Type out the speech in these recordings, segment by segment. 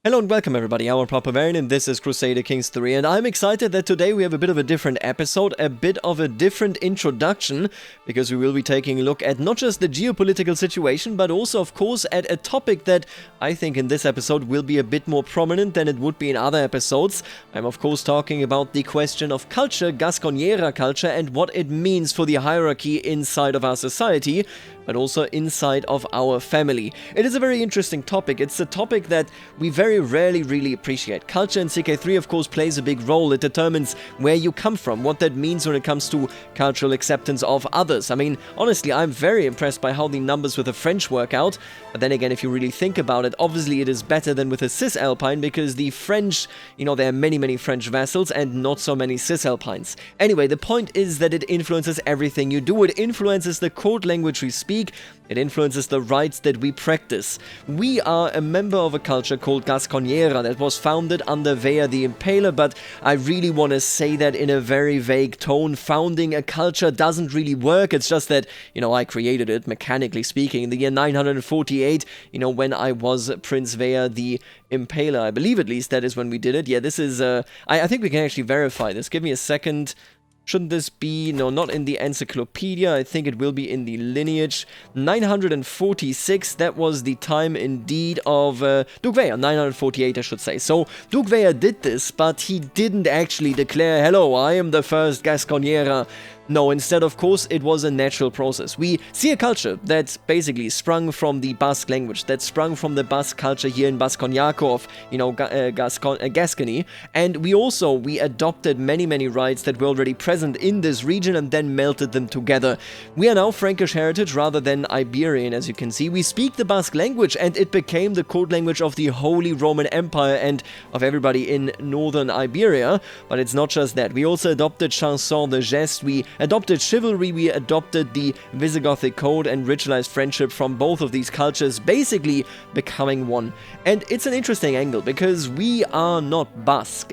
Hello and welcome everybody, I'm Roleplay Commences and this is Crusader Kings 3, and I'm excited that today we have a bit of a different episode, a bit of a different introduction, because we will be taking a look at not just the geopolitical situation, but also of course at a topic that I think in this episode will be a bit more prominent than it would be in other episodes. I'm of course talking about the question of culture, Gasconiera culture, and what it means for the hierarchy inside of our society, but also inside of our family. It is a very interesting topic. It's a topic that we very rarely really appreciate. Culture in CK3 of course plays a big role. It determines where you come from, what that means when it comes to cultural acceptance of others. I mean, honestly, I'm very impressed by how the numbers with the French work out, but then again, if you really think about it, obviously it is better than with a Cisalpine, because the French, there are many French vassals and not so many Cisalpines. Anyway, the point is that it influences everything you do. It influences the court language we speak. It influences the rites that we practice. We are a member of a culture called Gasconiera that was founded under Vea the Impaler, but I really want to say that in a very vague tone. Founding a culture doesn't really work. It's just that, I created it, mechanically speaking, in the year 948, when I was Prince Vea the Impaler. I believe at least that is when we did it. Yeah, this is, I think we can actually verify this. Give me a second. Shouldn't this be, no, not in the encyclopedia, I think it will be in the lineage. 946, that was the time indeed of Duke Vea, 948 I should say. So Duke Vea did this, but he didn't actually declare, hello, I am the first Gasconiera. No, instead, of course, it was a natural process. We see a culture that basically sprung from the Basque language, that sprung from the Basque culture here in Basconiaco of, Gascony, and we adopted many rites that were already present in this region and then melted them together. We are now Frankish heritage rather than Iberian, as you can see. We speak the Basque language, and it became the code language of the Holy Roman Empire and of everybody in northern Iberia. But it's not just that. We also adopted chanson de geste, we adopted chivalry, we adopted the Visigothic code and ritualized friendship from both of these cultures, basically becoming one. And it's an interesting angle, because we are not Basque.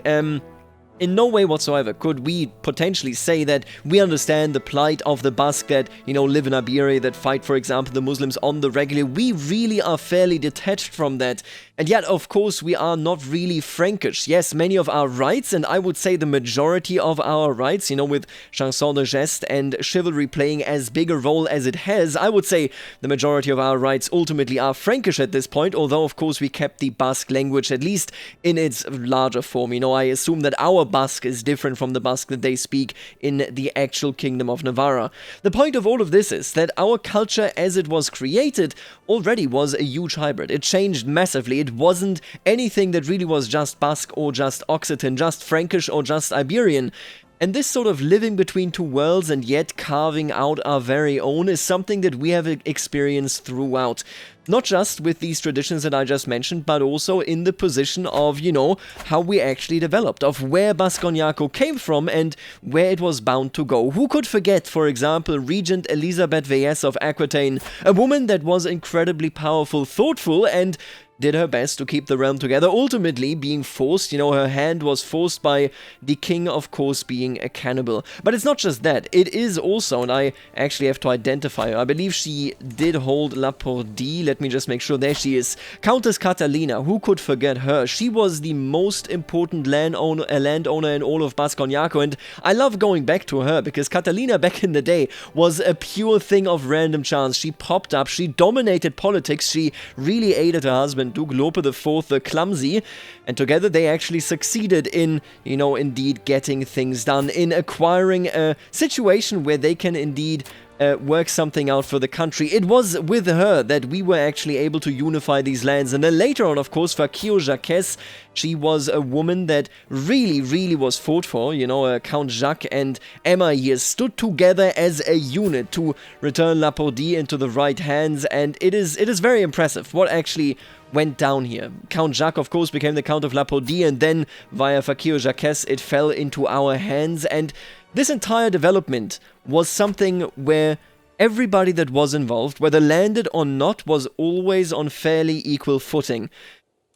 In no way whatsoever could we potentially say that we understand the plight of the Basque that, live in Iberia, that fight, for example, the Muslims on the regular. We really are fairly detached from that. And yet, of course, we are not really Frankish. Yes, many of our rites, and I would say the majority of our rites, with chanson de geste and chivalry playing as big a role as it has, I would say the majority of our rites ultimately are Frankish at this point, although, of course, we kept the Basque language, at least in its larger form. I assume that our Basque is different from the Basque that they speak in the actual Kingdom of Navarra. The point of all of this is that our culture, as it was created, already was a huge hybrid. It changed massively. It wasn't anything that really was just Basque or just Occitan, just Frankish or just Iberian. And this sort of living between two worlds and yet carving out our very own is something that we have experienced throughout. Not just with these traditions that I just mentioned, but also in the position of, how we actually developed, of where Basconiaco came from and where it was bound to go. Who could forget, for example, Regent Elizabeth Veyes of Aquitaine, a woman that was incredibly powerful, thoughtful, and did her best to keep the realm together, ultimately being forced, her hand was forced by the king, of course, being a cannibal. But it's not just that, it is also, and I actually have to identify her, I believe she did hold La Pordie, let me just make sure, there she is, Countess Catalina, who could forget her? She was the most important landowner in all of Basconiaco, and I love going back to her, because Catalina back in the day was a pure thing of random chance. She popped up, she dominated politics, she really aided her husband, Duke Lope IV the Clumsy, and together they actually succeeded in, indeed getting things done, in acquiring a situation where they can indeed work something out for the country. It was with her that we were actually able to unify these lands. And then later on, of course, Fakir Jacques, she was a woman that really was fought for. Count Jacques and Emma here stood together as a unit to return La Pordie into the right hands, and it is very impressive what actually went down here. Count Jacques, of course, became the Count of La Pordie, and then via Fakir Jacques it fell into our hands, and this entire development was something where everybody that was involved, whether landed or not, was always on fairly equal footing.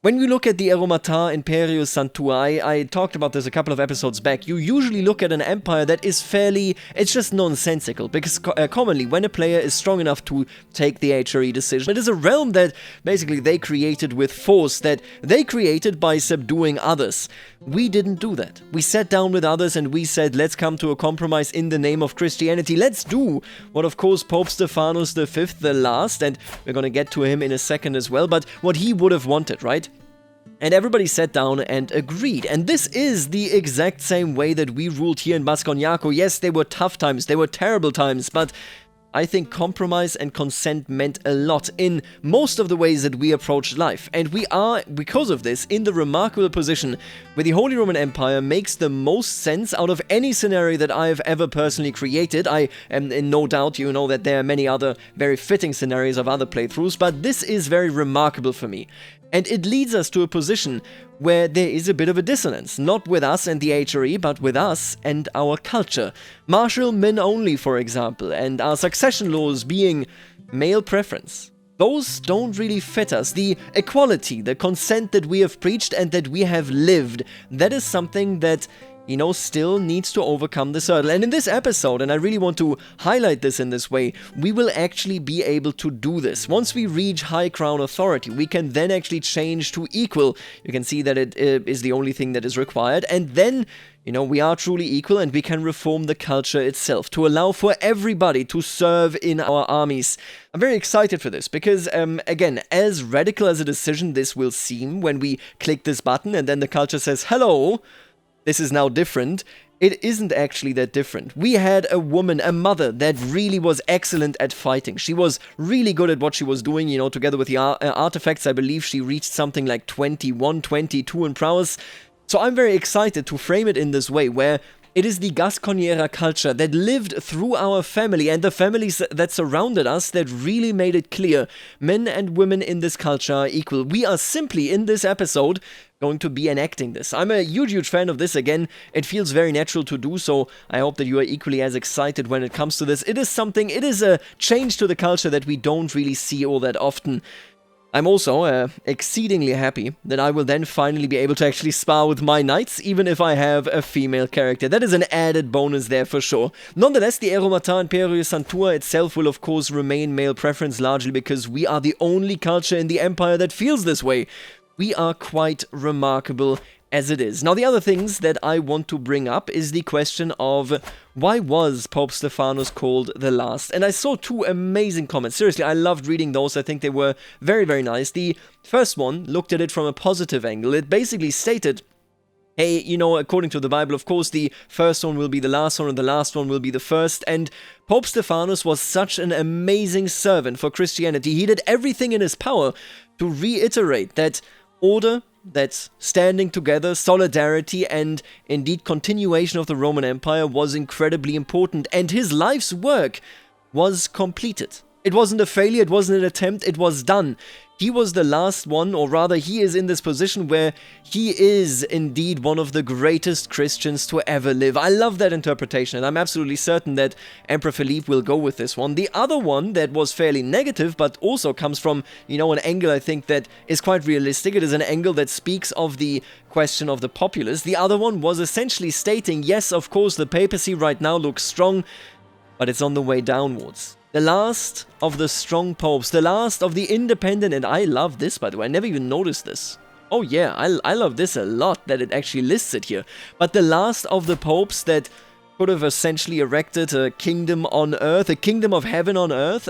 When we look at the Eromata Imperius Santua, I talked about this a couple of episodes back, you usually look at an empire that is it's just nonsensical, because commonly when a player is strong enough to take the HRE decision, it is a realm that basically they created with force, that they created by subduing others. We didn't do that. We sat down with others and we said, let's come to a compromise in the name of Christianity. Let's do what, of course, Pope Stephanus V, the last, and we're going to get to him in a second as well, but what he would have wanted, right? And everybody sat down and agreed. And this is the exact same way that we ruled here in Basconiaco. Yes, they were tough times, they were terrible times, but I think compromise and consent meant a lot in most of the ways that we approached life. And we are, because of this, in the remarkable position where the Holy Roman Empire makes the most sense out of any scenario that I have ever personally created. I am in no doubt, you know, that there are many other very fitting scenarios of other playthroughs, but this is very remarkable for me. And it leads us to a position where there is a bit of a dissonance, not with us and the HRE, but with us and our culture. Martial men only, for example, and our succession laws being male preference. Those don't really fit us. The equality, the consent that we have preached and that we have lived, that is something that, you know, still needs to overcome this hurdle. And in this episode, and I really want to highlight this in this way, we will actually be able to do this. Once we reach high crown authority, we can then actually change to equal. You can see that it is the only thing that is required. And then, you know, we are truly equal and we can reform the culture itself to allow for everybody to serve in our armies. I'm very excited for this because, again, as radical as a decision this will seem when we click this button and then the culture says, hello, this is now different, it isn't actually that different. We had a woman, a mother, that really was excellent at fighting. She was really good at what she was doing, you know, together with the artifacts. I believe she reached something like 21, 22 in prowess. So I'm very excited to frame it in this way, where it is the Gasconiera culture that lived through our family and the families that surrounded us that really made it clear men and women in this culture are equal. We are simply, in this episode, going to be enacting this. I'm a huge fan of this. Again, it feels very natural to do so. I hope that you are equally as excited when it comes to this. It is a change to the culture that we don't really see all that often. I'm also exceedingly happy that I will then finally be able to actually spar with my knights, even if I have a female character. That is an added bonus there for sure. Nonetheless, the Eromata Imperius Santua itself will of course remain male preference, largely because we are the only culture in the Empire that feels this way. We are quite remarkable as it is. Now, the other things that I want to bring up is the question of why was Pope Stephanus called the last? And I saw two amazing comments. Seriously, I loved reading those. I think they were very, very nice. The first one looked at it from a positive angle. It basically stated, hey, you know, according to the Bible, of course, the first one will be the last one and the last one will be the first. And Pope Stephanus was such an amazing servant for Christianity. He did everything in his power to reiterate that order, that standing together, solidarity, and indeed continuation of the Roman Empire was incredibly important, and his life's work was completed. It wasn't a failure, it wasn't an attempt, it was done. He was the last one, or rather he is in this position where he is indeed one of the greatest Christians to ever live. I love that interpretation, and I'm absolutely certain that Emperor Philippe will go with this one. The other one that was fairly negative, but also comes from, you know, an angle I think that is quite realistic. It is an angle that speaks of the question of the populace. The other one was essentially stating, yes, of course, the papacy right now looks strong, but it's on the way downwards. The last of the strong popes, the last of the independent, and I love this, by the way, I never even noticed this. Oh yeah, I love this a lot, that it actually lists it here. But the last of the popes that could have essentially erected a kingdom on earth, a kingdom of heaven on earth,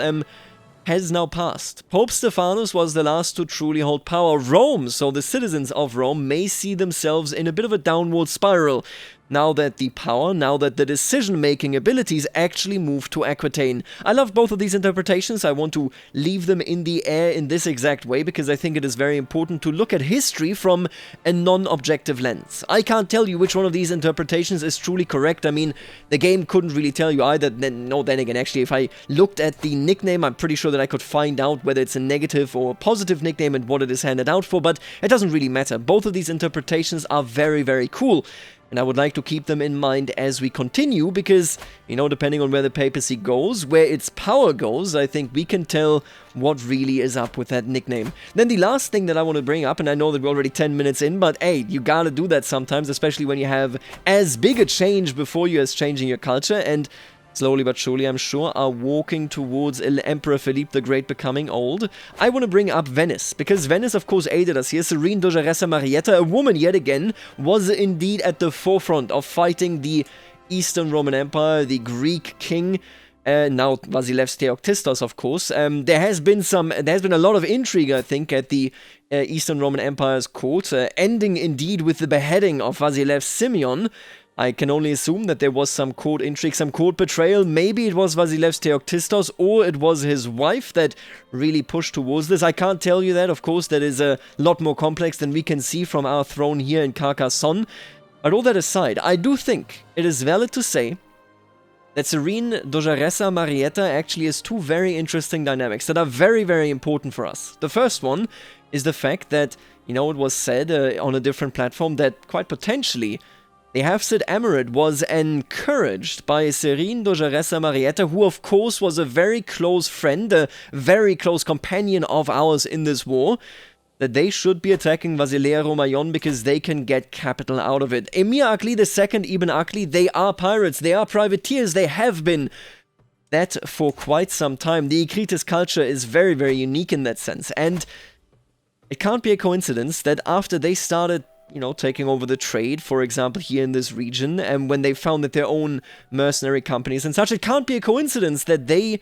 has now passed. Pope Stephanus was the last to truly hold power. Rome, so the citizens of Rome, may see themselves in a bit of a downward spiral. Now that the power, now that the decision-making abilities actually move to Aquitaine. I love both of these interpretations. I want to leave them in the air in this exact way because I think it is very important to look at history from a non-objective lens. I can't tell you which one of these interpretations is truly correct. I mean, the game couldn't really tell you either. Then again, actually, if I looked at the nickname, I'm pretty sure that I could find out whether it's a negative or a positive nickname and what it is handed out for, but it doesn't really matter. Both of these interpretations are very, very cool. And I would like to keep them in mind as we continue, because, you know, depending on where the papacy goes, where its power goes, I think we can tell what really is up with that nickname. Then the last thing that I want to bring up, and I know that we're already 10 minutes in, but hey, you gotta do that sometimes, especially when you have as big a change before you as changing your culture, and slowly but surely, I'm sure, are walking towards Emperor Philippe the Great becoming old. I want to bring up Venice, because Venice, of course, aided us here. Serene Dogaressa Marietta, a woman yet again, was indeed at the forefront of fighting the Eastern Roman Empire, the Greek king, now Vasilevs Theoktistos, of course. There has been a lot of intrigue, I think, at the Eastern Roman Empire's court, ending indeed with the beheading of Vasilevs Simeon. I can only assume that there was some court intrigue, some court betrayal. Maybe it was Vasilevs Theoktistos, or it was his wife that really pushed towards this. I can't tell you that, of course. That is a lot more complex than we can see from our throne here in Carcassonne. But all that aside, I do think it is valid to say that Serene Dogaressa Marietta actually has two very interesting dynamics that are very, very important for us. The first one is the fact that, you know, it was said on a different platform that quite potentially the Hafsid Emirate was encouraged by Serene Dogaressa Marietta, who of course was a very close friend, a very close companion of ours in this war, that they should be attacking Vasilea Romayon because they can get capital out of it. Emir Akli II, Ibn Akli, they are pirates, they are privateers, they have been that for quite some time. The Ikritis culture is very, very unique in that sense, and it can't be a coincidence that after they started, you know, taking over the trade, for example, here in this region, and when they founded their own mercenary companies and such, it can't be a coincidence that they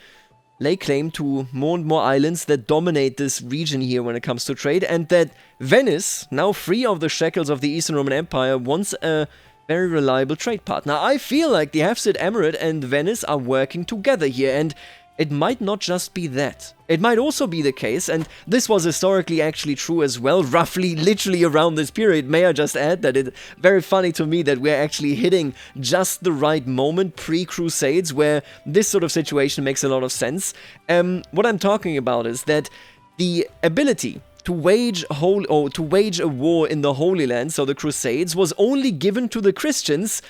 lay claim to more and more islands that dominate this region here when it comes to trade, and that Venice, now free of the shackles of the Eastern Roman Empire, wants a very reliable trade partner. I feel like the Hafsid Emirate and Venice are working together here, and it might not just be that. It might also be the case, and this was historically actually true as well, roughly, literally around this period. May I just add that it's very funny to me that we're actually hitting just the right moment pre-Crusades where this sort of situation makes a lot of sense. What I'm talking about is that the ability to wage a war in the Holy Land, so the Crusades, was only given to the Christians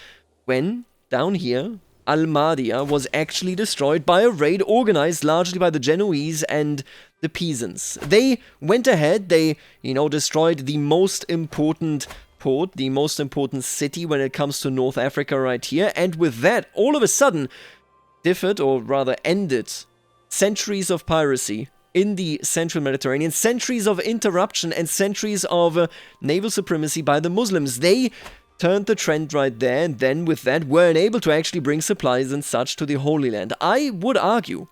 when, down here, Almadia was actually destroyed by a raid organized largely by the Genoese and the Pisans. They went ahead, they, you know, destroyed the most important port, the most important city when it comes to North Africa right here, and with that, all of a sudden, differed, or rather ended, centuries of piracy in the central Mediterranean, centuries of interruption and centuries of naval supremacy by the Muslims. They turned the trend right there, and then with that were unable to actually bring supplies and such to the Holy Land. I would argue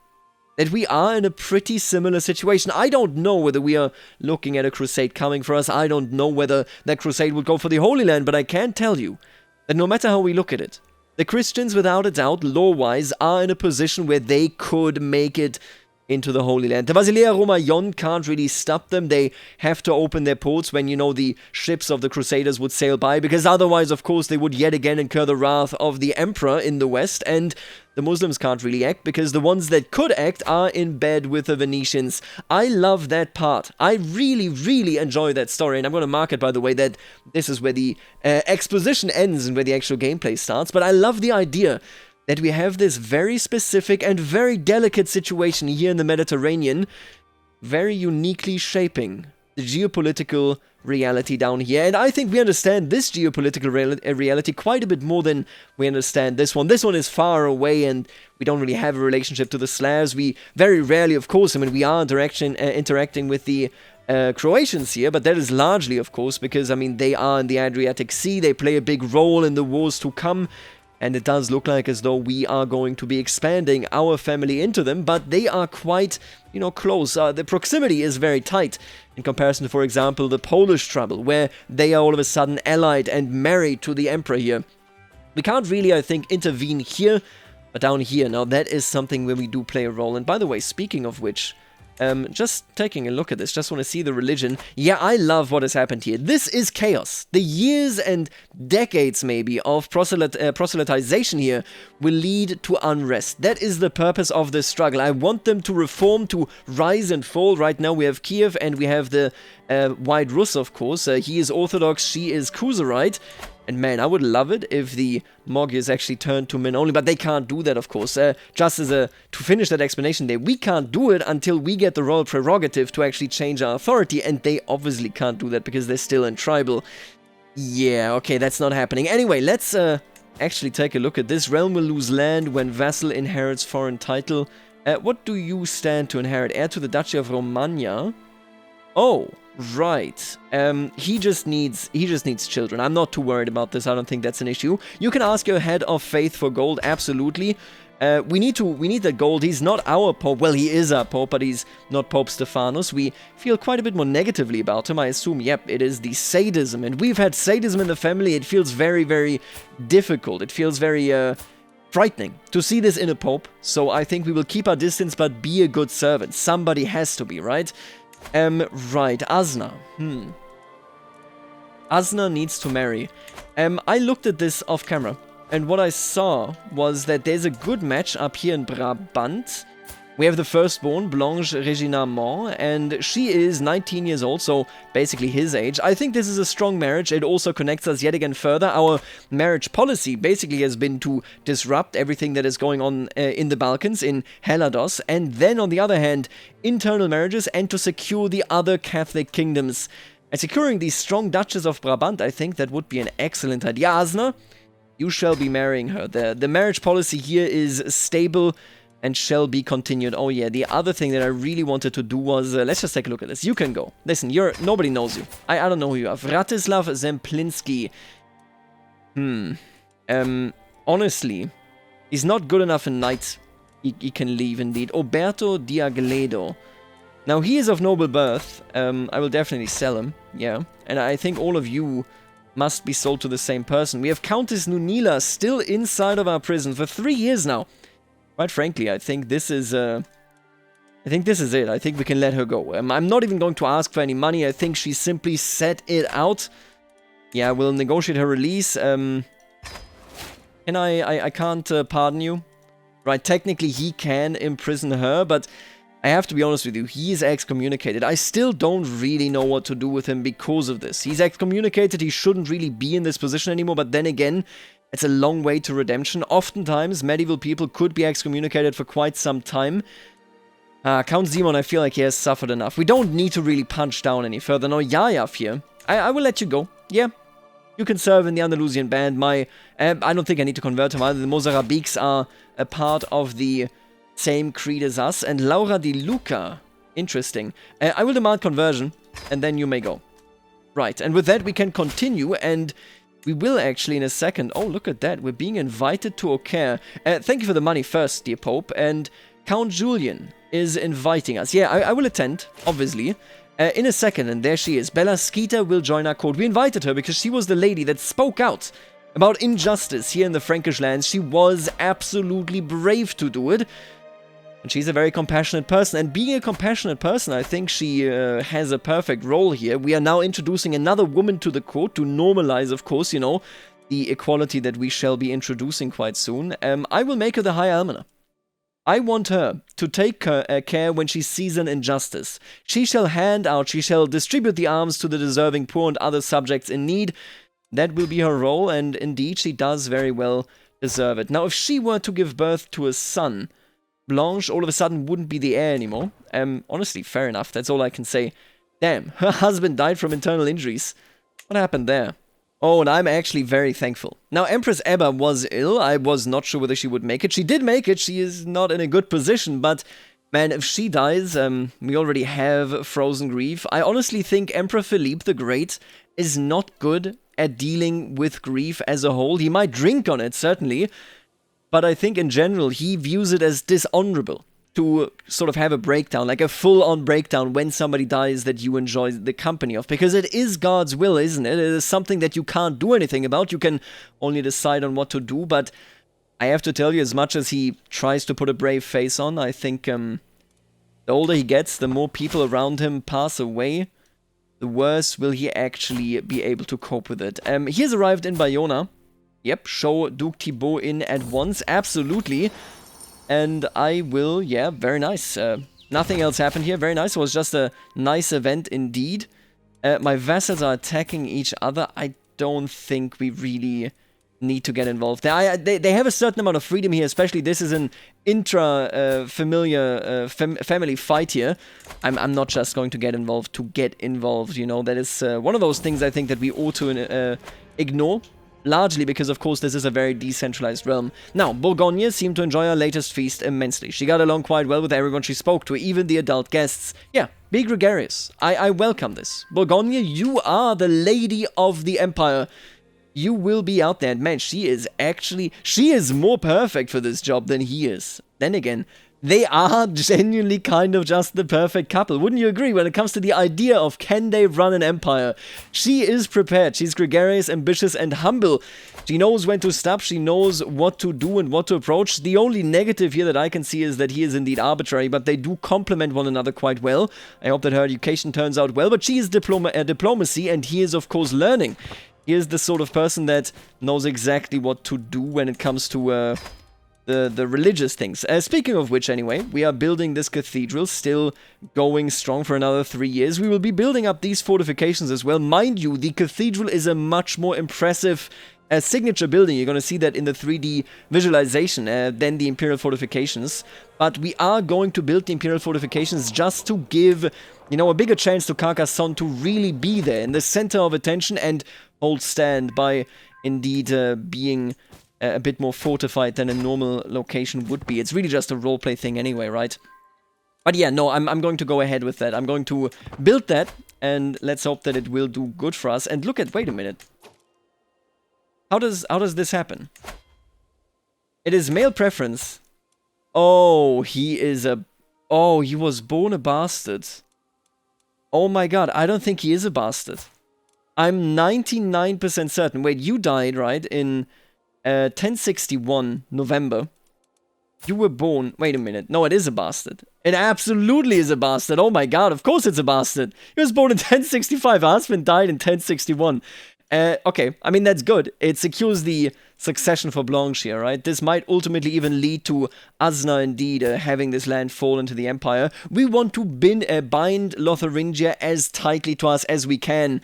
that we are in a pretty similar situation. I don't know whether we are looking at a crusade coming for us. I don't know whether that crusade would go for the Holy Land, but I can tell you that no matter how we look at it, the Christians, without a doubt, law-wise, are in a position where they could make it into the Holy Land. The Vasilea Romayon can't really stop them. They have to open their ports when, you know, the ships of the Crusaders would sail by, because otherwise, of course, they would yet again incur the wrath of the Emperor in the West, and the Muslims can't really act, because the ones that could act are in bed with the Venetians. I love that part. I really, really enjoy that story, and I'm going to mark it, by the way, that this is where the exposition ends and where the actual gameplay starts, but I love the idea that we have this very specific and very delicate situation here in the Mediterranean, very uniquely shaping the geopolitical reality down here. And I think we understand this geopolitical reality quite a bit more than we understand this one. This one is far away, and we don't really have a relationship to the Slavs. We very rarely, of course, I mean, we are interacting with the Croatians here, but that is largely, of course, because, I mean, they are in the Adriatic Sea. They play a big role in the wars to come. And it does look like as though we are going to be expanding our family into them, but they are quite, you know, close. The proximity is very tight in comparison to, for example, the Polish trouble, where they are all of a sudden allied and married to the emperor here. We can't really, I think, intervene here, but down here, now that is something where we do play a role. And by the way, speaking of which, just taking a look at this, just want to see the religion. Yeah, I love what has happened here. This is chaos. The years and decades, maybe, of proselytization here will lead to unrest. That is the purpose of this struggle. I want them to reform, to rise and fall. Right now we have Kiev and we have the White Rus, of course. He is Orthodox, she is Khuzarite. And man, I would love it if the Moggiers actually turned to men only, but they can't do that, of course. Just as to finish that explanation there, we can't do it until we get the royal prerogative to actually change our authority, and they obviously can't do that because they're still in tribal. Yeah, okay, that's not happening. Anyway, let's actually take a look at this. Realm will lose land when vassal inherits foreign title. What do you stand to inherit? Heir to the Duchy of Romagna? Oh, right. He just needs children. I'm not too worried about this. I don't think that's an issue. You can ask your head of faith for gold, absolutely. We need that gold. He's not our Pope. Well, he is our Pope, but he's not Pope Stephanos. We feel quite a bit more negatively about him. I assume, yep, it is the sadism. And we've had sadism in the family. It feels very, very difficult. It feels very, frightening to see this in a Pope. So I think we will keep our distance, but be a good servant. Somebody has to be, right? Right, Asna. Asna needs to marry. I looked at this off camera. And what I saw was that there's a good match up here in Brabant. We have the firstborn, Blanche Regina Mont, and she is 19 years old, so basically his age. I think this is a strong marriage. It also connects us yet again further. Our marriage policy basically has been to disrupt everything that is going on in the Balkans, in Hellas, and then on the other hand, internal marriages and to secure the other Catholic kingdoms. And securing these strong duchies of Brabant, I think that would be an excellent idea. Asna, you shall be marrying her. The marriage policy here is stable and shall be continued. Oh yeah, the other thing that I really wanted to do was... let's just take a look at this. You can go. Listen, nobody knows you. I don't know who you are. Vratislav Zemplinski. Honestly, he's not good enough in knight. He can leave indeed. Oberto Diagledo. Now, he is of noble birth. I will definitely sell him. Yeah. And I think all of you must be sold to the same person. We have Countess Nunila still inside of our prison for 3 years now. Quite frankly, I think this is it. I think we can let her go. I'm not even going to ask for any money. I think she simply set it out. Yeah, we'll negotiate her release. I can't pardon you. Right, technically he can imprison her, but I have to be honest with you, he is excommunicated. I still don't really know what to do with him because of this. He's excommunicated, he shouldn't really be in this position anymore, but then again, it's a long way to redemption. Oftentimes, medieval people could be excommunicated for quite some time. Count Simon, I feel like he has suffered enough. We don't need to really punch down any further. No, Yayav here. I will let you go. Yeah, you can serve in the Andalusian band. I don't think I need to convert him either. The Mozarabiks are a part of the same creed as us. And Laura Di Luca. Interesting. I will demand conversion, and then you may go. Right, and with that we can continue, and we will actually in a second... Oh, look at that. We're being invited to Auxerre. Thank you for the money first, dear Pope. And Count Julian is inviting us. Yeah, I will attend, obviously. In a second, and there she is. Bella Skeeter will join our court. We invited her because she was the lady that spoke out about injustice here in the Frankish lands. She was absolutely brave to do it. And she's a very compassionate person. And being a compassionate person, I think she has a perfect role here. We are now introducing another woman to the court to normalize, of course, you know, the equality that we shall be introducing quite soon. I will make her the High Almoner. I want her to take care when she sees an injustice. She shall distribute the alms to the deserving poor and other subjects in need. That will be her role, and indeed she does very well deserve it. Now, if she were to give birth to a son, Blanche all of a sudden wouldn't be the heir anymore. Honestly, fair enough. That's all I can say. Damn, her husband died from internal injuries. What happened there? Oh, and I'm actually very thankful. Now, Empress Ebba was ill. I was not sure whether she would make it. She did make it. She is not in a good position, but man, if she dies, we already have frozen grief. I honestly think Emperor Philippe the Great is not good at dealing with grief as a whole. He might drink on it, certainly, but I think in general he views it as dishonorable to sort of have a breakdown, like a full-on breakdown when somebody dies that you enjoy the company of. Because it is God's will, isn't it? It is something that you can't do anything about. You can only decide on what to do, but I have to tell you, as much as he tries to put a brave face on, I think the older he gets, the more people around him pass away, the worse will he actually be able to cope with it. He has arrived in Bayona. Yep, show Duke Thibaut in at once, absolutely. And I will, yeah, very nice. Nothing else happened here, very nice. It was just a nice event indeed. My vassals are attacking each other. I don't think we really need to get involved. They have a certain amount of freedom here, especially this is an family fight here. I'm not just going to get involved, you know. That is one of those things I think that we ought to ignore. Largely because, of course, this is a very decentralized realm. Now, Bourgogne seemed to enjoy her latest feast immensely. She got along quite well with everyone she spoke to, even the adult guests. Yeah, be gregarious. I welcome this. Bourgogne, you are the lady of the empire. You will be out there. And man, she is more perfect for this job than he is. Then again, they are genuinely kind of just the perfect couple. Wouldn't you agree when it comes to the idea of can they run an empire? She is prepared. She's gregarious, ambitious, and humble. She knows when to stop. She knows what to do and what to approach. The only negative here that I can see is that he is indeed arbitrary, but they do complement one another quite well. I hope that her education turns out well, but she is diplomacy, and he is, of course, learning. He is the sort of person that knows exactly what to do when it comes to the religious things. Speaking of which, anyway, we are building this cathedral, still going strong for another 3 years. We will be building up these fortifications as well. Mind you, the cathedral is a much more impressive signature building. You're going to see that in the 3D visualization than the Imperial fortifications. But we are going to build the Imperial fortifications just to give, you know, a bigger chance to Carcassonne to really be there in the center of attention and hold stand by indeed being a bit more fortified than a normal location would be. It's really just a roleplay thing anyway, right? But yeah, no, I'm going to go ahead with that. I'm going to build that, and let's hope that it will do good for us. And look at, wait a minute. How does this happen? It is male preference. Oh, he was born a bastard. Oh my god, I don't think he is a bastard. I'm 99% certain. Wait, you died, right, in 1061, November. You were born... Wait a minute. No, it is a bastard. It absolutely is a bastard. Oh my god, of course it's a bastard. He was born in 1065. Her husband died in 1061. Okay, I mean, that's good. It secures the succession for Blanche here, right? This might ultimately even lead to Asna, indeed, having this land fall into the Empire. We want to bind Lotharingia as tightly to us as we can.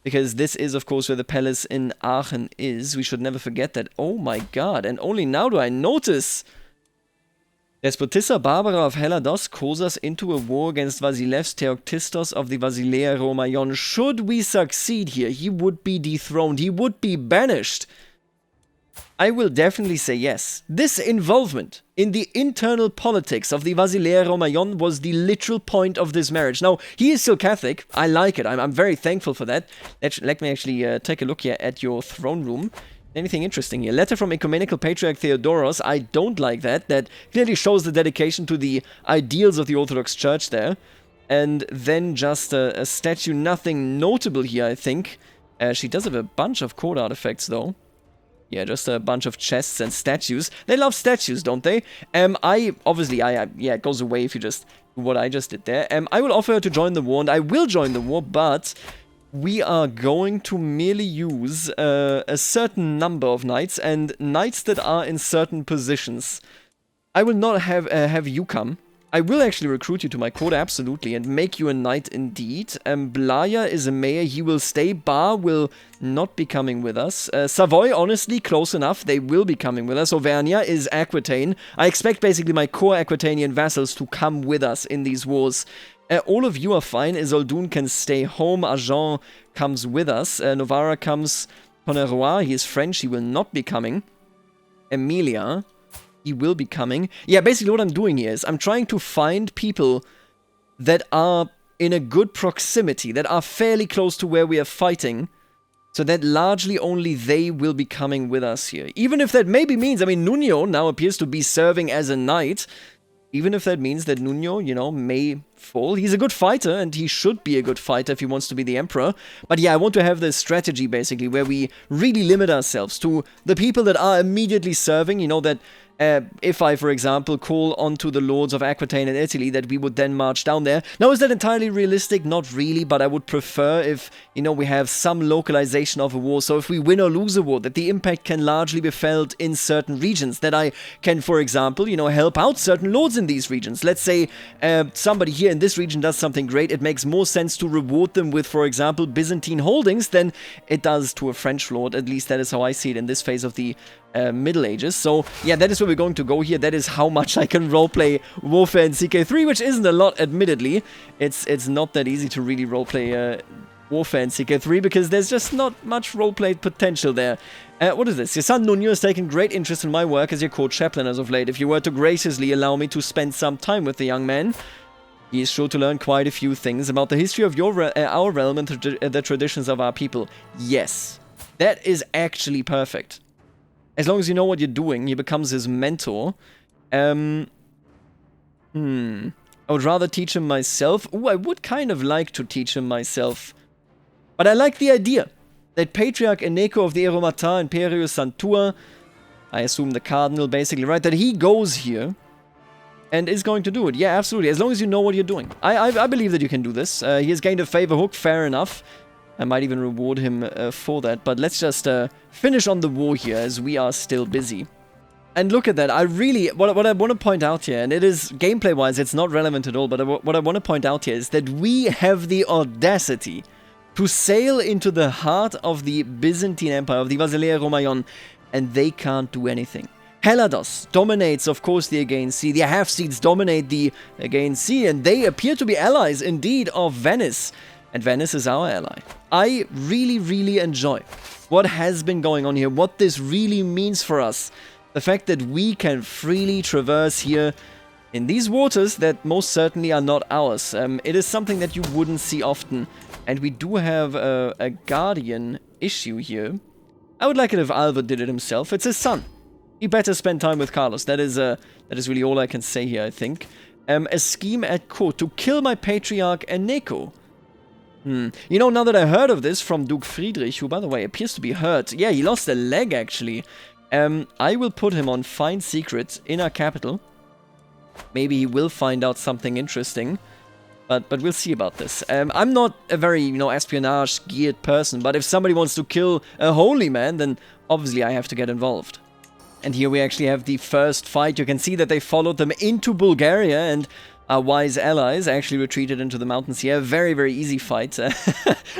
Because this is, of course, where the palace in Aachen is. We should never forget that. Oh my god, and only now do I notice. Despotissa Barbara of Helados calls us into a war against Vasilevs Theoktistos of the Vasilea Romaion. Should we succeed here, he would be dethroned. He would be banished. I will definitely say yes. This involvement in the internal politics of the Vasilea Romaion was the literal point of this marriage. Now, he is still Catholic. I like it. I'm very thankful for that. Let me actually take a look here at your throne room. Anything interesting here? Letter from Ecumenical Patriarch Theodoros. I don't like that. That clearly shows the dedication to the ideals of the Orthodox Church there. And then just a statue. Nothing notable here, I think. She does have a bunch of court artifacts, though. Yeah, just a bunch of chests and statues. They love statues, don't they? Yeah, it goes away if you just do what I just did there. I will offer her to join the war, and I will join the war, but we are going to merely use a certain number of knights, and knights that are in certain positions. I will not have you come. I will actually recruit you to my court, absolutely, and make you a knight indeed. Blaya is a mayor, he will stay. Bar will not be coming with us. Savoy, honestly, close enough, they will be coming with us. Auvergne is Aquitaine. I expect basically my core Aquitanian vassals to come with us in these wars. All of you are fine. Isoldoun can stay home. Agen comes with us. Novara comes. Poneroy, he is French, he will not be coming. Emilia... he will be coming. Yeah, basically what I'm doing here is I'm trying to find people that are in a good proximity, that are fairly close to where we are fighting, so that largely only they will be coming with us here. Even if that maybe means, I mean, Nuno now appears to be serving as a knight. Even if that means that Nuno, you know, may fall. He's a good fighter, and he should be a good fighter if he wants to be the emperor. But yeah, I want to have this strategy, basically, where we really limit ourselves to the people that are immediately serving, you know, that if I, for example, call onto the lords of Aquitaine and Italy, that we would then march down there. Now, is that entirely realistic? Not really, but I would prefer if, you know, we have some localization of a war. So if we win or lose a war, that the impact can largely be felt in certain regions. That I can, for example, you know, help out certain lords in these regions. Let's say somebody here here in this region does something great, it makes more sense to reward them with, for example, Byzantine holdings than it does to a French lord. At least that is how I see it in this phase of the Middle Ages. So yeah, that is where we're going to go here. That is how much I can roleplay warfare in CK3, which isn't a lot, admittedly. It's not that easy to really roleplay warfare in CK3 because there's just not much roleplay potential there. What is this? Your son Nuno has taken great interest in my work as your court chaplain as of late. If you were to graciously allow me to spend some time with the young man, he is sure to learn quite a few things about the history of our realm and the traditions of our people. Yes, that is actually perfect. As long as you know what you're doing, he becomes his mentor. I would rather teach him myself. Ooh, I would kind of like to teach him myself. But I like the idea that Patriarch Eneko of the Eromata Imperius Santua, I assume the Cardinal basically, right, that he goes here and is going to do it. Yeah, absolutely, as long as you know what you're doing. I believe that you can do this. He has gained a favor hook, fair enough. I might even reward him for that, but let's just finish on the war here as we are still busy. And look at that, I really, what I want to point out here, and it is, gameplay-wise, it's not relevant at all, but what I want to point out here is that we have the audacity to sail into the heart of the Byzantine Empire, of the Basileia Romaion, and they can't do anything. Helados dominates, of course, the Aegean Sea. The half-seeds dominate the Aegean Sea, and they appear to be allies, indeed, of Venice. And Venice is our ally. I really, really enjoy what has been going on here, what this really means for us. The fact that we can freely traverse here in these waters that most certainly are not ours. It is something that you wouldn't see often. And we do have a guardian issue here. I would like it if Alva did it himself. It's his son. He better spend time with Carlos. That is really all I can say here, I think. A scheme at court to kill my patriarch Eneko. You know, now that I heard of this from Duke Friedrich, who, by the way, appears to be hurt. Yeah, he lost a leg, actually. I will put him on Fine Secrets in our capital. Maybe he will find out something interesting. But we'll see about this. I'm not a very, espionage-geared person, but if somebody wants to kill a holy man, then obviously I have to get involved. And here we actually have the first fight. You can see that they followed them into Bulgaria, and our wise allies actually retreated into the mountains here. Very, very easy fight.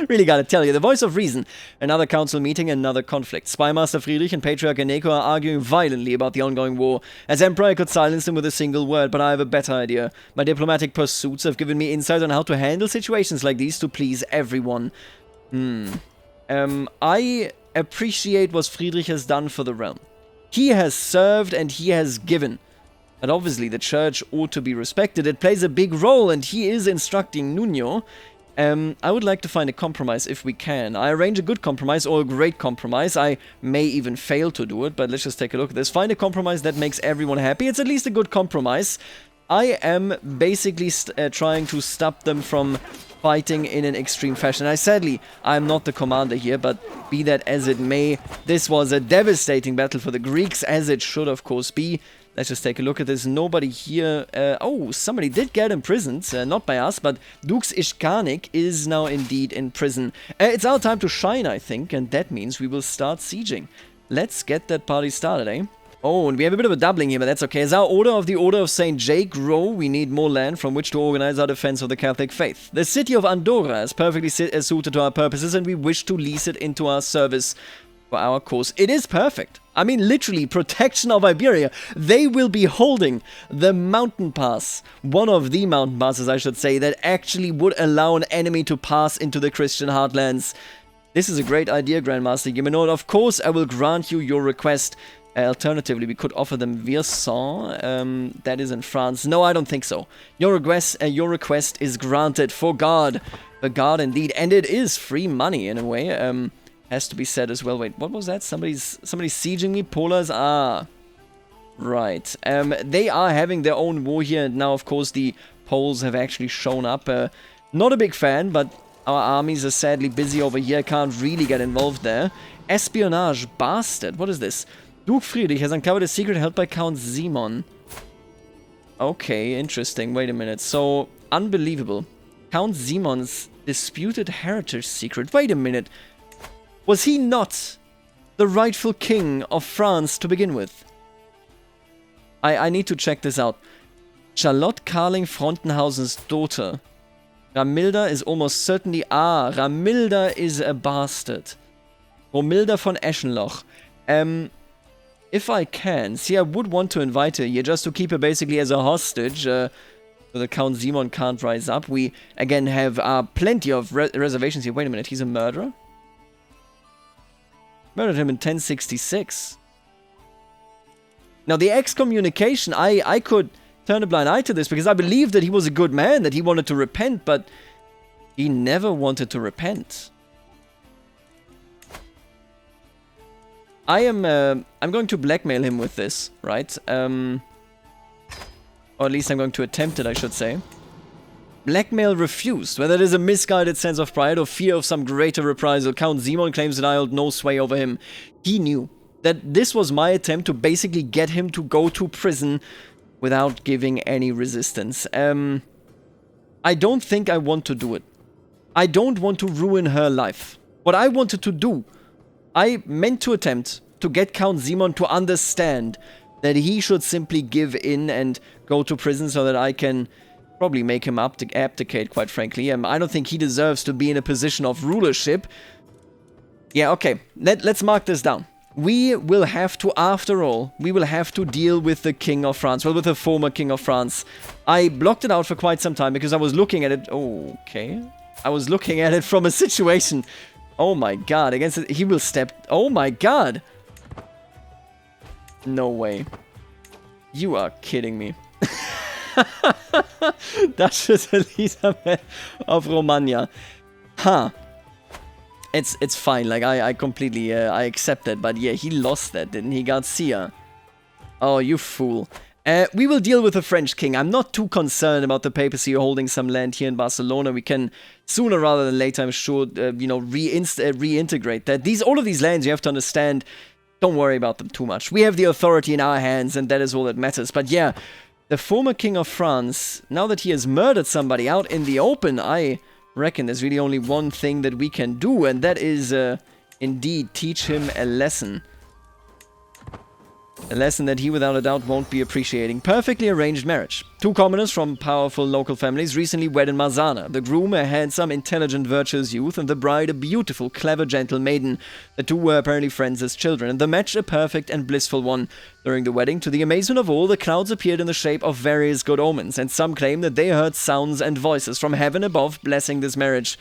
Really gotta tell you. The voice of reason. Another council meeting, another conflict. Spymaster Friedrich and Patriarch Eneko are arguing violently about the ongoing war. As Emperor, I could silence them with a single word, but I have a better idea. My diplomatic pursuits have given me insight on how to handle situations like these to please everyone. I appreciate what Friedrich has done for the realm. He has served and he has given. But obviously the church ought to be respected. It plays a big role, and he is instructing Nuno. I would like to find a compromise if we can. I arrange a good compromise or a great compromise. I may even fail to do it, but let's just take a look at this. Find a compromise that makes everyone happy. It's at least a good compromise. I am basically trying to stop them from fighting in an extreme fashion. I'm not the commander here, but be that as it may, this was a devastating battle for the Greeks, as it should of course be. Let's just take a look at this. Nobody here. Oh, somebody did get imprisoned. Not by us, but Dux Ishkanik is now indeed in prison. It's our time to shine, I think, and that means we will start sieging. Let's get that party started, eh? Oh, and we have a bit of a doubling here, but that's okay. As our Order of the Order of St. Jake grow, we need more land from which to organize our defense of the Catholic faith. The city of Andorra is perfectly suited to our purposes, and we wish to lease it into our service for our cause. It is perfect. I mean, literally, protection of Iberia. They will be holding the mountain pass, one of the mountain passes, I should say, that actually would allow an enemy to pass into the Christian heartlands. This is a great idea, Grandmaster Gimeno, and of course, I will grant you your request. Alternatively, we could offer them Vierson, that is in France. No, I don't think so. Your request is granted for God. For God, indeed. And it is free money, in a way. Has to be said as well. Wait, what was that? Somebody's sieging me? Polars? Ah. Right. They are having their own war here, and now, of course, the Poles have actually shown up. Not a big fan, but our armies are sadly busy over here. Can't really get involved there. Espionage bastard. What is this? Duke Friedrich has uncovered a secret held by Count Simon. Okay, interesting. Wait a minute. So, unbelievable. Count Simon's disputed heritage secret. Wait a minute. Was he not the rightful king of France to begin with? I need to check this out. Charlotte Carling Frontenhausen's daughter. Ramilda is almost certainly... Ah, Ramilda is a bastard. Romilda von Eschenloch. If I can... See, I would want to invite her here just to keep her basically as a hostage. So that Count Simon can't rise up. We, again, have plenty of reservations here. Wait a minute, he's a murderer? Murdered him in 1066. Now, the excommunication, I could turn a blind eye to this because I believe that he was a good man, that he wanted to repent, but he never wanted to repent. I'm going to blackmail him with this, right? Or at least I'm going to attempt it, I should say. Blackmail refused. Whether it is a misguided sense of pride or fear of some greater reprisal, Count Simon claims that I hold no sway over him. He knew that this was my attempt to basically get him to go to prison without giving any resistance. I don't think I want to do it. I don't want to ruin her life. What I wanted to do, I meant to attempt to get Count Simon to understand that he should simply give in and go to prison so that I can probably make him abdicate, quite frankly. I don't think he deserves to be in a position of rulership. Yeah, okay. Let's mark this down. We will have to, after all, we will have to deal with the King of France. Well, with the former King of France. I blocked it out for quite some time because I was looking at it... Okay. I was looking at it from a situation... Oh my god, against it, he will step... Oh my god! No way. You are kidding me. Duchess Elisabeth of Romagna. Huh. It's fine, like, I completely, I accept that, but yeah, he lost that, didn't he, Garcia? Oh, you fool. We will deal with the French king. I'm not too concerned about the papacy holding some land here in Barcelona. We can, sooner rather than later, I'm sure, you know, reintegrate that. All of these lands, you have to understand, don't worry about them too much. We have the authority in our hands, and that is all that matters. But yeah, the former king of France, now that he has murdered somebody out in the open, I reckon there's really only one thing that we can do, and that is, indeed, teach him a lesson. A lesson that he, without a doubt, won't be appreciating. Perfectly arranged marriage. Two commoners from powerful local families recently wed in Marzana. The groom, a handsome, intelligent, virtuous youth, and the bride, a beautiful, clever, gentle maiden. The two were apparently friends as children, and the match a perfect and blissful one. During the wedding, to the amazement of all, the clouds appeared in the shape of various good omens, and some claim that they heard sounds and voices from heaven above blessing this marriage.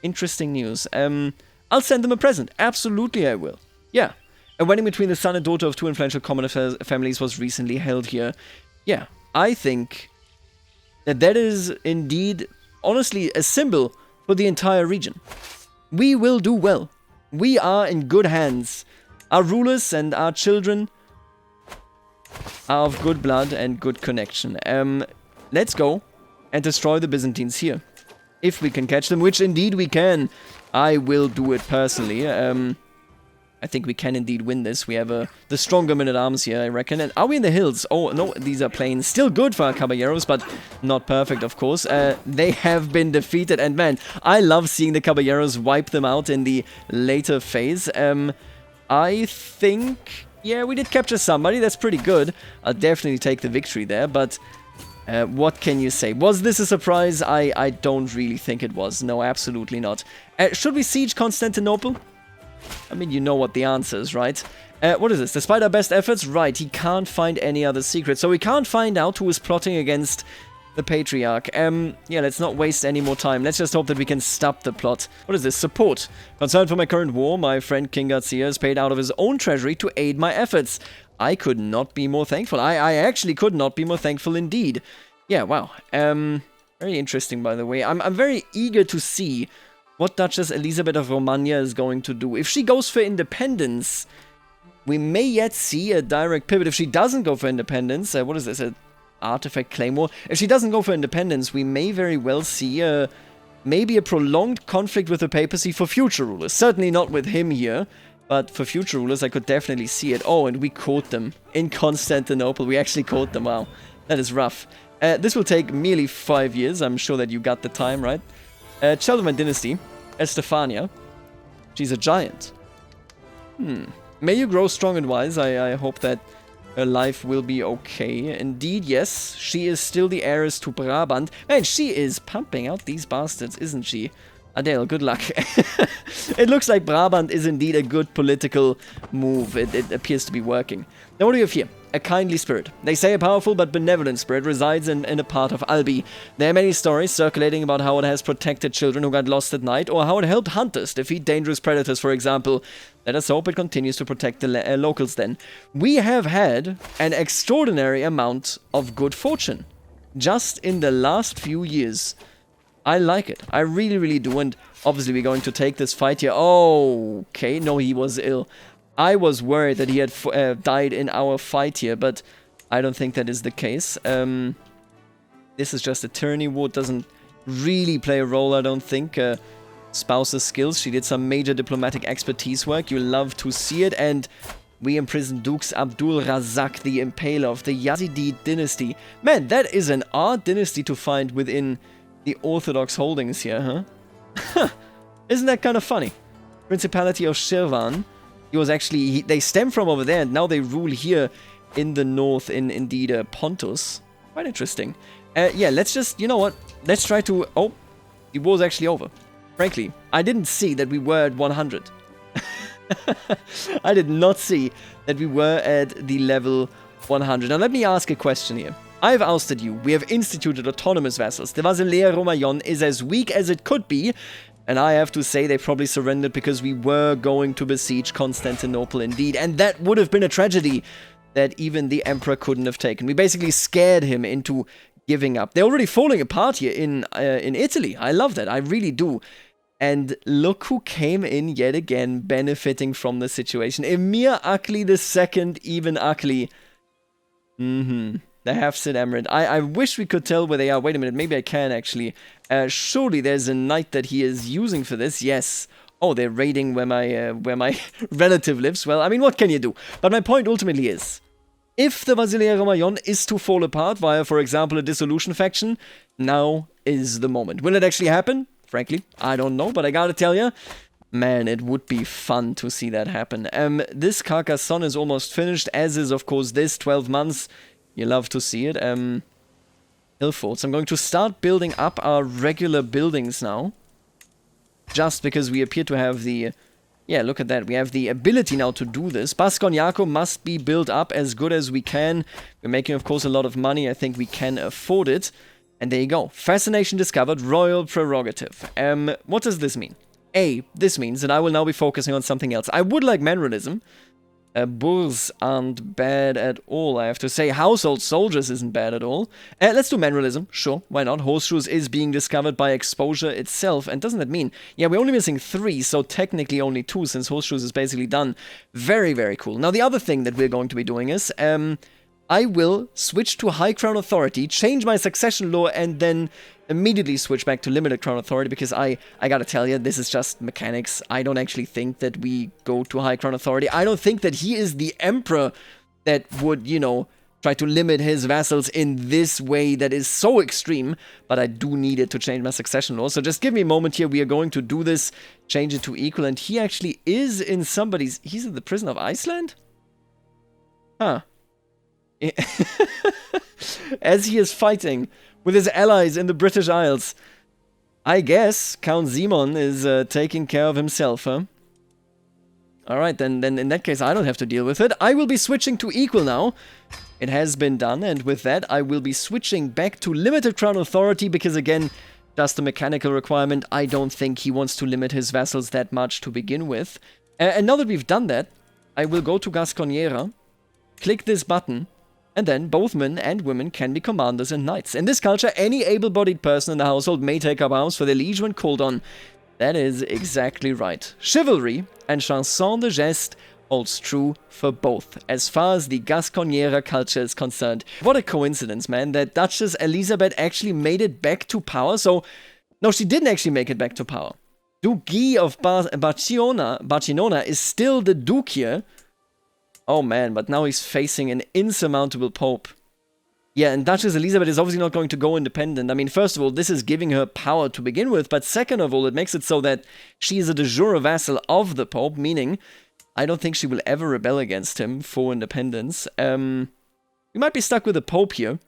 Interesting news. I'll send them a present. Absolutely I will. Yeah. A wedding between the son and daughter of two influential commoner families was recently held here. Yeah, I think that is indeed, honestly, a symbol for the entire region. We will do well. We are in good hands. Our rulers and our children are of good blood and good connection. Let's go and destroy the Byzantines here. If we can catch them, which indeed we can. I will do it personally. I think we can indeed win this. We have the stronger men-at-arms here, I reckon. And are we in the hills? Oh, no, these are plains. Still good for our caballeros, but not perfect, of course. They have been defeated. And man, I love seeing the caballeros wipe them out in the later phase. I think... Yeah, we did capture somebody. That's pretty good. I'll definitely take the victory there, but... what can you say? Was this a surprise? I don't really think it was. No, absolutely not. Should we siege Constantinople? I mean, you know what the answer is, right? What is this? Despite our best efforts, right, he can't find any other secret. So we can't find out who is plotting against the Patriarch. Yeah, let's not waste any more time. Let's just hope that we can stop the plot. What is this? Support. Concerned for my current war, my friend King Garcia has paid out of his own treasury to aid my efforts. I could not be more thankful. I actually could not be more thankful indeed. Yeah, wow. Very interesting, by the way. I'm very eager to see what Duchess Elisabeth of Romagna is going to do. If she goes for independence, we may yet see a direct pivot. If she doesn't go for independence, what is this, an artifact claymore? If she doesn't go for independence, we may very well see maybe a prolonged conflict with the papacy for future rulers. Certainly not with him here, but for future rulers, I could definitely see it. Oh, and we caught them in Constantinople. We actually caught them. Wow, that is rough. This will take merely 5 years. I'm sure that you got the time, right? Chaldevan Dynasty, Estefania. She's a giant. May you grow strong and wise. I hope that her life will be okay. Indeed, yes, she is still the heiress to Brabant. Man, she is pumping out these bastards, isn't she? Adele, good luck. It looks like Brabant is indeed a good political move. It appears to be working. Now, what do we have here? A kindly spirit. They say a powerful but benevolent spirit resides in a part of Albi. There are many stories circulating about how it has protected children who got lost at night, or how it helped hunters defeat dangerous predators, for example. Let us hope it continues to protect the locals then. We have had an extraordinary amount of good fortune just in the last few years. I like it. I really, really do. And obviously we're going to take this fight here. Oh, okay. No, he was ill. I was worried that he had died in our fight here, but I don't think that is the case. This is just a tourney war. It doesn't really play a role, I don't think. Spouse's skills. She did some major diplomatic expertise work. You love to see it. And we imprisoned Dukes Abdul Razak, the Impaler of the Yazidi dynasty. Man, that is an odd dynasty to find within the Orthodox holdings here, huh? Isn't that kind of funny? Principality of Shirvan. He was actually, they stem from over there, and now they rule here in the north, in indeed Pontus. Quite interesting. Yeah, let's just, you know what? Let's try to, oh, the war's actually over. Frankly, I didn't see that we were at 100. I did not see that we were at the level 100. Now let me ask a question here. I've ousted you. We have instituted autonomous vassals. The Vasilea Romayon is as weak as it could be. And I have to say they probably surrendered because we were going to besiege Constantinople indeed. And that would have been a tragedy that even the Emperor couldn't have taken. We basically scared him into giving up. They're already falling apart here in Italy. I love that. I really do. And look who came in yet again benefiting from the situation. Emir Akli II, Ibn Akli. The half-Cid Emirate. I wish we could tell where they are. Wait a minute, maybe I can actually. Surely there's a knight that he is using for this. Yes. Oh, they're raiding where my relative lives. Well, I mean, what can you do? But my point ultimately is, if the Vasilea Romayon is to fall apart via, for example, a dissolution faction, now is the moment. Will it actually happen? Frankly, I don't know, but I gotta tell you, man, it would be fun to see that happen. This Carcassonne is almost finished, as is, of course, this 12 months. You love to see it. Hill forts. I'm going to start building up our regular buildings now. Just because we appear to have the... Yeah, look at that. We have the ability now to do this. Basconiaco must be built up as good as we can. We're making, of course, a lot of money. I think we can afford it. And there you go. Fascination discovered. Royal prerogative. What does this mean? This means that I will now be focusing on something else. I would like mannerism. Bours aren't bad at all, I have to say. Household soldiers isn't bad at all. Let's do manualism. Sure, why not? Horseshoes is being discovered by exposure itself. And doesn't that mean... Yeah, we're only missing 3, so technically only 2, since horseshoes is basically done. Very, very cool. Now, the other thing that we're going to be doing is... I will switch to High Crown Authority, change my succession law, and then immediately switch back to Limited Crown Authority, because I gotta tell you, this is just mechanics. I don't actually think that we go to High Crown Authority. I don't think that he is the Emperor that would, you know, try to limit his vassals in this way that is so extreme, but I do need it to change my succession law. So just give me a moment here. We are going to do this, change it to equal, and he actually is in somebody's... He's in the prison of Iceland? Huh. As he is fighting with his allies in the British Isles. I guess Count Simon is taking care of himself, huh? Alright, then in that case I don't have to deal with it. I will be switching to equal now. It has been done, and with that I will be switching back to Limited Crown Authority, because again, just a mechanical requirement. I don't think he wants to limit his vassals that much to begin with. And now that we've done that, I will go to Gasconiera, click this button, and then both men and women can be commanders and knights. In this culture, any able-bodied person in the household may take up arms for their liege when called on. That is exactly right. Chivalry and chanson de geste holds true for both, as far as the Gasconiera culture is concerned. What a coincidence, man, that Duchess Elizabeth actually made it back to power. So, no, she didn't actually make it back to power. Duke Guy of Barcelona is still the Duke here. Oh man, but now he's facing an insurmountable pope. Yeah, and Duchess Elizabeth is obviously not going to go independent. I mean, first of all, this is giving her power to begin with, but second of all, it makes it so that she is a de jure vassal of the pope, meaning I don't think she will ever rebel against him for independence. We might be stuck with a pope here.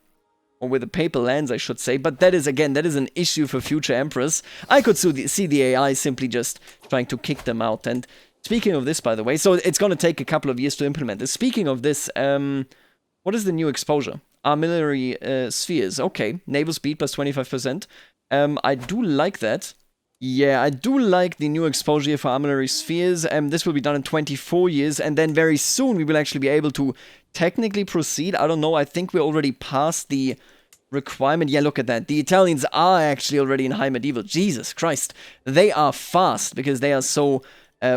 Or with the papal lands, I should say. But that is, again, that is an issue for future emperors. I could see the AI simply just trying to kick them out. And speaking of this, by the way, so it's going to take a couple of years to implement this. Speaking of this, what is the new exposure? Artillery spheres. Okay, naval speed plus 25%. I do like that. Yeah, I do like the new exposure here for artillery spheres. This will be done in 24 years. And then very soon we will actually be able to technically proceed. I don't know, I think we're already past the requirement. Yeah, look at that. The Italians are actually already in high medieval. Jesus Christ. They are fast because they are so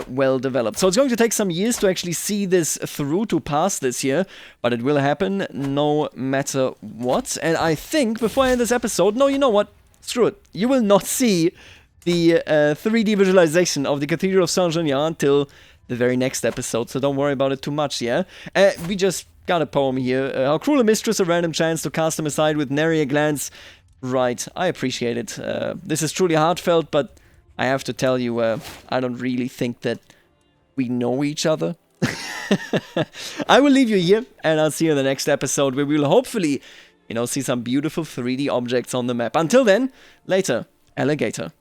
well developed. So it's going to take some years to actually see this through, to pass this here, but it will happen no matter what. And I think, before I end this episode, no, you know what? Screw it. You will not see the 3D visualization of the Cathedral of Saint-Genian until the very next episode, so don't worry about it too much, yeah? We just got a poem here. How cruel a mistress, a random chance to cast him aside with nary a glance. Right, I appreciate it. This is truly heartfelt, but I have to tell you, I don't really think that we know each other. I will leave you here, and I'll see you in the next episode, where we will hopefully, see some beautiful 3D objects on the map. Until then, later, alligator.